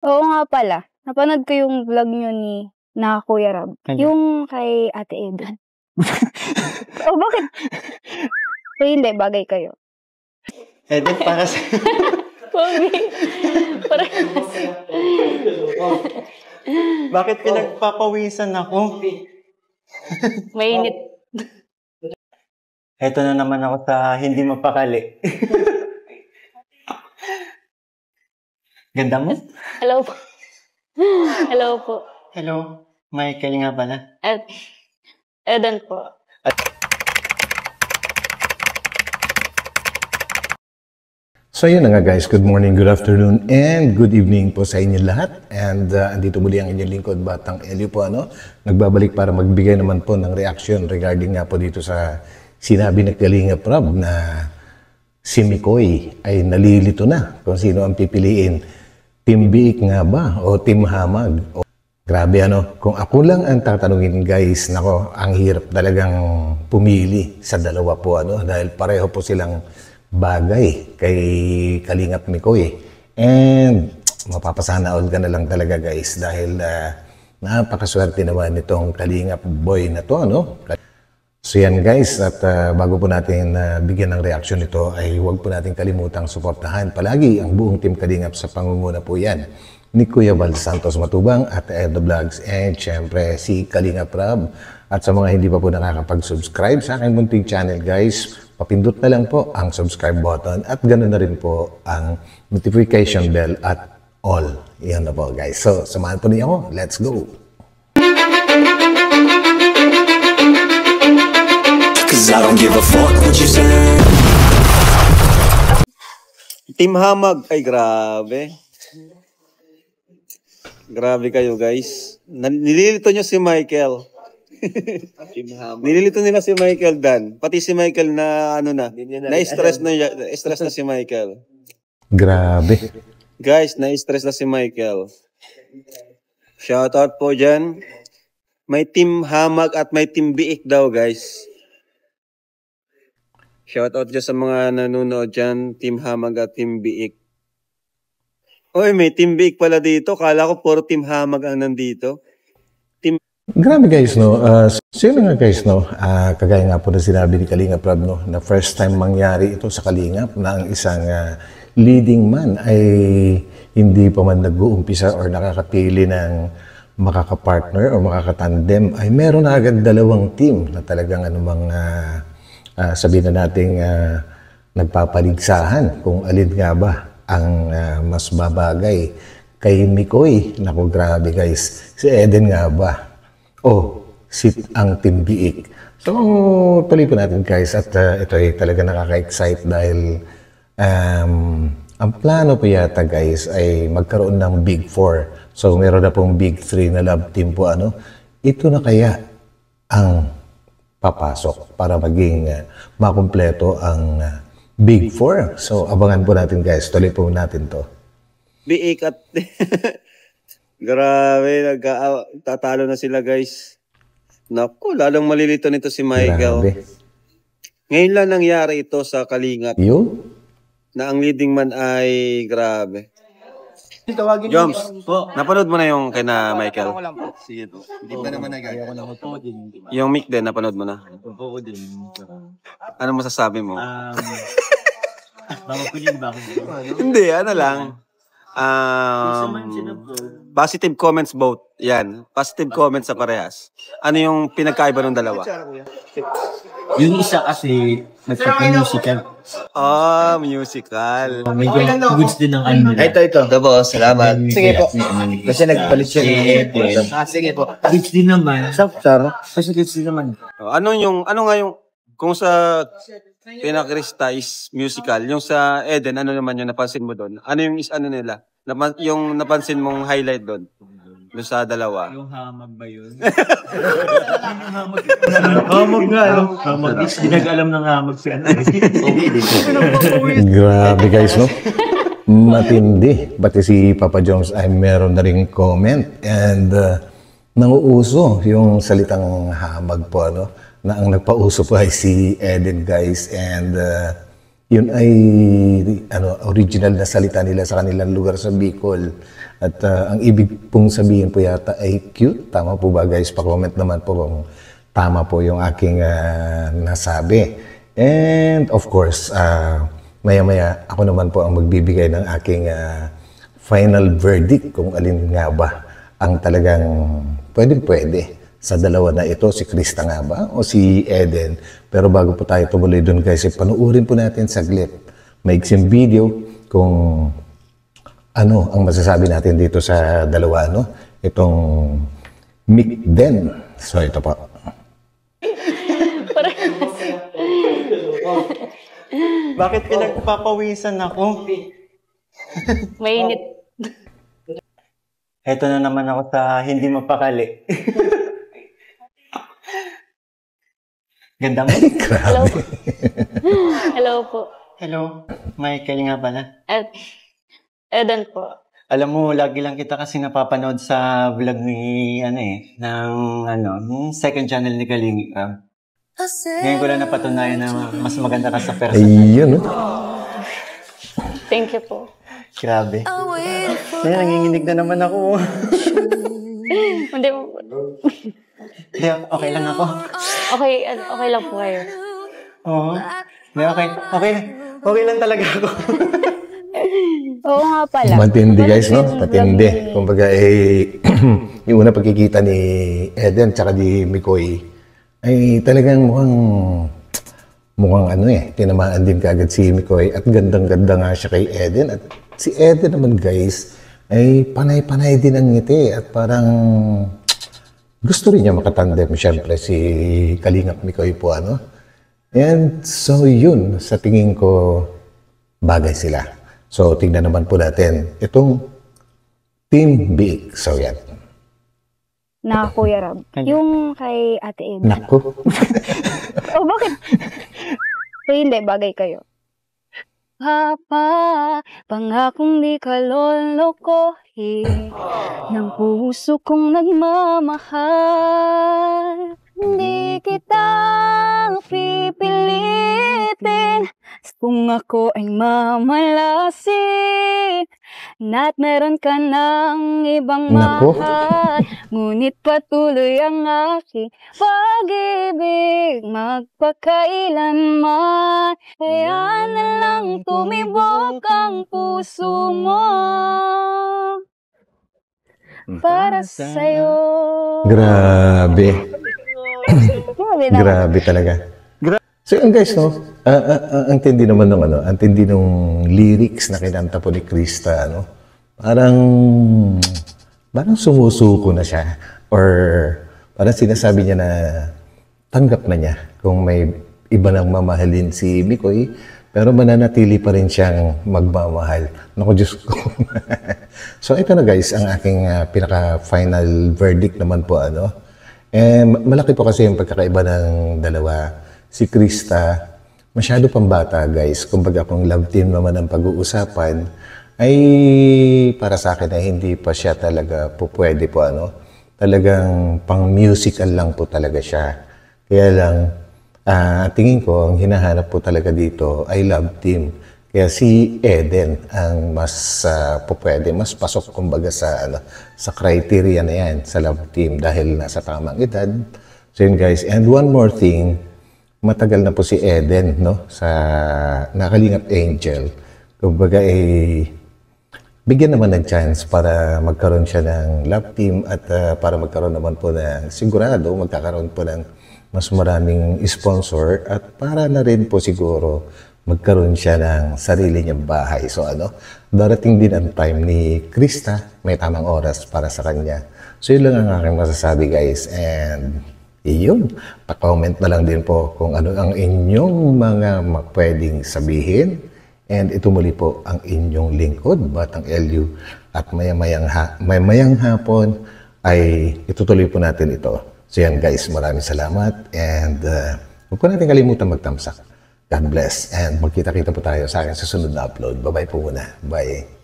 Oo nga pala, napanood ko yung vlog niyo na Kuya Rob, yung kay Ate Eden. Oh, bakit? Hindi, bagay kayo. Eden, para sa... Pogi. Bakit pinagpapawisan ako? Mainit. Heto na naman ako sa hindi mapakali. Ganda mo? Hello po. Hello po. Hello, Michael nga pala. Eden po. So yun na nga guys, good morning, good afternoon, and good evening po sa inyo lahat. And andito muli ang inyong lingkod, Batang Elio po, nagbabalik para magbigay naman po ng reaction regarding nga po dito sa sinabi ni Kalinga Prab na si Mikoy ay nalilito na kung sino ang pipiliin. Team Biik nga ba o Team Hamag? Grabe kung ako lang ang tatanungin guys, nako, ang hirap talagang pumili sa dalawa po dahil pareho po silang bagay kay Kalingap Mikoy. And mapapasana all ka na lang talaga guys dahil napakaswerte naman itong Kalingap boy na to, So yan guys, at bago po natin bigyan ng reaction nito ay huwag po natin kalimutang suportahan palagi ang buong Team Kalingap sa pangunguna po yan ni Kuya Val Santos Matubang at Edo Vlogs, and syempre si Kalingap Prab. At sa mga hindi pa po nakakapag-subscribe sa aking munting channel guys, papindot na lang po ang subscribe button at ganoon na rin po ang notification bell at all. Yan na po guys. So samahan po niyo ako. Let's go! I don't give a fuck what you say. Team Hamag, ay grabe. Grabe kayo guys. Nililito nyo si Michael. Nililito nila si Michael Dan. Pati si Michael na na-stress na si Michael. Grabe. Guys, na-stress na si Michael. Shoutout po dyan. May Team Hamag at may Team Biik daw guys. Shoutout dyan sa mga nanonood dyan, Team Hamag at Team Biik. Oy, may Team Biik pala dito. Kala ko puro Team Hamag ang nandito. Grabe guys, so yun nga guys, kagaya nga po na sinabi ni Kalingap Prab, na first time mangyari ito sa Kalingap na ang isang leading man ay hindi pa man nag-uumpisa or nakakapili ng makakapartner o makakatandem, ay meron na agad dalawang team na talagang sabihin na nating nagpapaligsahan kung alin nga ba ang mas babagay kay Mikoy. Naku, grabe guys. Si Eden nga ba? O ang Team Biik. So, tuloy po natin guys at ito ay talaga nakaka-excite dahil ang plano po yata guys ay magkaroon ng Big 4. So, meron na pong Big 3 na love team po. Ito na kaya ang papasok para maging makumpleto ang Big 4. So, abangan po natin guys. Tuloy po natin to. Biik at... Grabe, tatalo na sila guys. Naku, lalong malilito nito si Michael. Grabe. Ngayon lang nangyari ito sa Kalingap. Na ang leading man ay grabe. Joms, napanood mo na yung kay na Michael? Sige po. Hindi pa naman nagagawa. Yung mic din, napanood mo na? Oo din. Ano masasabi mo? Bakit? Hindi, lang. Positive comments both. Yan. Positive comments sa parehas. Ano yung pinagkaiba ng dalawa? Yung isa kasi nagpapa-musical. Musical. Medyo goods din ng ano nila. Ito po, salamat. Sige po. Kasi nagpalit siya. Sige po. Goods din naman. Kasi goods din naman. Ano nga yung, kung sa Pinakrista is musical, yung sa Eden, ano naman yung napansin mo doon? Ano yung nila? Yung napansin mong highlight doon? Doon sa dalawa? Yung Hamag ba yun? Hamag nga. Hamag. Hindi nag-alam ng Hamag siya. Grabe guys, matindi. Pati si Papa Jones ay meron na rin comment. And nanguuso yung salitang Hamag po, na ang nagpauso po ay si Eden guys. And yun ay original na salita nila sa kanilang lugar sa Bicol. At ang ibig pong sabihin po yata ay cute. Tama po ba guys? Pa-comment naman po kung tama po yung aking nasabi. And of course, maya-maya ako naman po ang magbibigay ng aking final verdict kung alin nga ba ang talagang pwede sa dalawa na ito, si Krista nga ba o si Eden. Pero bago po tayo tumuloy doon guys, panuurin po natin saglit maiksing video kung ano ang masasabi natin dito sa dalawa, no? Itong Mick Den. So ito po. Bakit pinagpapawisan ako? Mainit. Eto na naman ako sa hindi mapakali. Ganda mo. Hello po. Hello po. Hello, Michael nga pala. Eden po. Alam mo, lagi lang kita kasi napapanood sa vlog ni, ng second channel ni Kalingi. Ngayon ko lang napatunayan na mas maganda ka sa personal. Ayun, no? Thank you po. Grabe. Ngayon, nanginginig na naman ako. Hindi mo po. Hindi, okay lang ako. Okay lang po kayo. Oo. Hindi, okay lang talaga ako. Oo nga pala. Matindi guys, no? Matindi. Kumbaga, yung una pagkikita ni Eden tsaka ni Mikoy ay talagang mukhang tinamaan din kaagad si Mikoy at gandang-ganda nga siya kay Eden. At si Eden naman guys ay panay-panay din ang ngiti at parang gusto rin niya makatandem siyempre si Kalingap Mikoy po, ano? And so yun, sa tingin ko bagay sila. So tingnan naman po natin itong Team Big. So yan. Na Kuya Rab. Yung kay Ate Eden. Naku. Oh, bakit? Hindi, bagay kayo. Papa, pangakong di ka lolokohin ng puso kong nagmamahal. Hindi kita pipilitin kung ako ay mamalasin. Na't meron ka ng ibang mahal, ngunit patuloy ang aking pag-ibig magpakailanman. Kaya na lang tumibok ang puso mo para sa'yo. Grabe. Grabe talaga. So yun guys, no? Ang tindi naman ng ang tindi ng lyrics na kinanta po ni Krista, no? Parang sumusuko na siya. Or parang sinasabi niya na tanggap na niya kung may iba nang mamahalin si Mikoy, pero mananatili pa rin siyang magmamahal. Naku, Diyos ko. So ito na guys, ang aking pinaka-final verdict naman po, ano? Malaki po kasi yung pagkakaiba ng dalawa. Si Krista, masyado pang bata guys. Kumbaga kung love team naman ang pag-uusapan, ay para sa akin ay hindi pa siya talaga po pwede po, ano. Talagang pang musical lang po talaga siya. Kaya lang, tingin ko ang hinahanap po talaga dito ay love team. Kaya si Eden ang mas pwede, mas pasok kumbaga sa criteria na yan sa love team dahil nasa tamang edad. So yun guys, and one more thing, matagal na po si Eden, no, sa Nakalingap Angel. Kumbaga bigyan naman ng chance para magkaroon siya ng love team at para magkaroon naman po ng sigurado magkakaroon po ng mas maraming sponsor at para na rin po siguro magkaroon siya ng sarili niyang bahay. So darating din ang time ni Krista, may tamang oras para sa kanya. So yun lang ang aking masasabi guys. And iyon, pa-comment na lang din po kung ano ang inyong mga pwedeng sabihin. And ito muli po ang inyong lingkod, Batang LU. At mayang hapon ay itutuloy po natin ito. So yan guys, maraming salamat. And huwag po natin kalimutan magtamsak. God bless. And magkita-kita po tayo sa akin sa sunod na upload. Bye-bye po muna. Bye.